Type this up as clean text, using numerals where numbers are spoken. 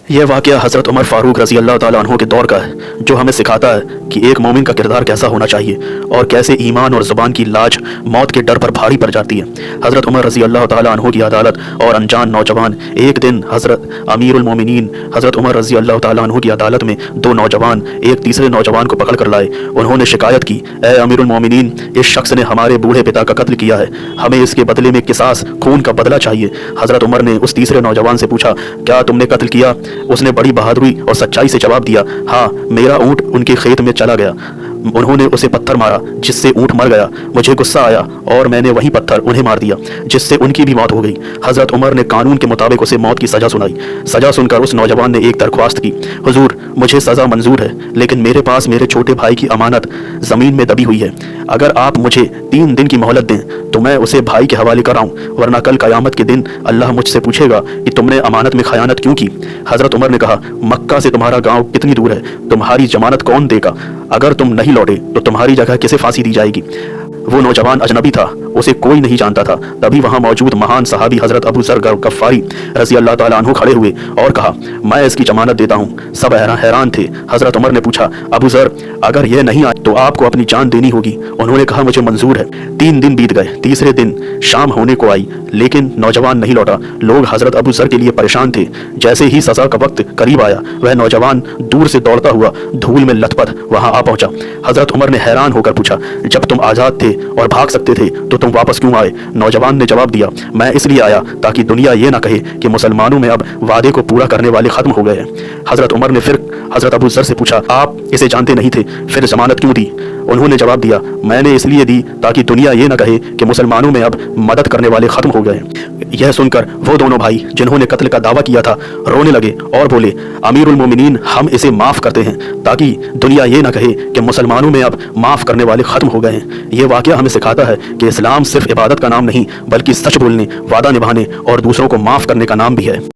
यह वाक़या हज़रत उमर फ़ारूक रज़ी अल्लाह ताला अन्हु के दौर का है, जो हमें सिखाता है कि एक मोमिन का किरदार कैसा होना चाहिए और कैसे ईमान और ज़ुबान की लाज मौत के डर पर भारी पड़ जाती है। हज़रत उमर रज़ी अल्लाह ताला अन्हु की अदालत और अनजान नौजवान। एक दिन हज़रत अमीरुल मोमिनीन हज़रत उमर रज़ी अल्लाह ताला अन्हु की अदालत में दो नौजवान एक तीसरे नौजवान को पकड़ कर लाए। उन्होंने शिकायत की, ए अमीरुल मोमिनीन, इस शख्स ने हमारे बूढ़े पिता का कत्ल किया है, हमें इसके बदले में किसास खून का बदला चाहिए। हज़रत उमर ने उस तीसरे नौजवान से पूछा, क्या तुमने कत्ल किया? उसने बड़ी बहादुरी और सच्चाई से जवाब दिया, हाँ, मेरा ऊँट उनके खेत में चला गया, उन्होंने उसे पत्थर मारा जिससे ऊँट मर गया। मुझे गुस्सा आया और मैंने वही पत्थर उन्हें मार दिया जिससे उनकी भी मौत हो गई। हज़रत उमर ने कानून के मुताबिक उसे मौत की सज़ा सुनाई। सज़ा सुनकर उस नौजवान ने एक दरख्वास्त की, हुजूर, मुझे सज़ा मंजूर है, लेकिन मेरे पास मेरे छोटे भाई की अमानत ज़मीन में दबी हुई है। अगर आप मुझे 3 दिन की मोहलत दें तो मैं उसे भाई के हवाले कराऊं, वरना कल क़यामत के दिन अल्लाह मुझसे पूछेगा कि तुमने अमानत में खयानत क्यों की। हज़रत उमर ने कहा, मक्का से तुम्हारा गाँव कितनी दूर है? तुम्हारी जमानत कौन देगा? अगर तुम नहीं लौटे तो तुम्हारी जगह किसे फांसी दी जाएगी? वो नौजवान अजनबी था, उसे कोई नहीं जानता था। तभी वहाँ मौजूद महान सहाबी हज़रत अबू ज़र गफ़ारी रज़ी अल्लाह ताला अन्हु खड़े हुए और कहा, मैं इसकी जमानत देता हूँ। सब हैरान थे। हज़रत उमर ने पूछा, अबू ज़र, अगर यह नहीं आए तो आपको अपनी जान देनी होगी। उन्होंने कहा, मुझे मंजूर है। 3 दिन बीत गए। तीसरे दिन शाम होने को आई, लेकिन नौजवान नहीं लौटा। लोग हज़रत अबू ज़र के लिए परेशान थे। जैसे ही सज़ा का वक्त करीब आया, वह नौजवान दूर से दौड़ता हुआ धूल में लथपथ वहाँ आ पहुँचा। हज़रत उमर ने हैरान होकर पूछा, जब तुम आज़ाद थे और भाग सकते थे तो तुम वापस क्यों आए? नौजवान ने जवाब दिया, मैं इसलिए आया ताकि दुनिया ये ना कहे कि मुसलमानों में अब वादे को पूरा करने वाले खत्म हो गए हैं। हज़रत उमर ने फिर हज़रत अबू ज़र से पूछा, आप इसे जानते नहीं थे, फिर जमानत क्यों दी? उन्होंने जवाब दिया, मैंने इसलिए दी ताकि दुनिया ये ना कहे कि मुसलमानों में अब मदद करने वाले खत्म हो गए हैं। यह सुनकर वो दोनों भाई जिन्होंने कत्ल का दावा किया था रोने लगे और बोले, अमीरुल मोमिनीन, हम इसे माफ़ करते हैं ताकि दुनिया ये ना कहे कि मुसलमानों में अब माफ़ करने वाले खत्म हो गए हैं। ये वाक़या हमें सिखाता है कि इस्लाम सिर्फ इबादत का नाम नहीं, बल्कि सच बोलने, वादा निभाने और दूसरों को माफ़ करने का नाम भी है।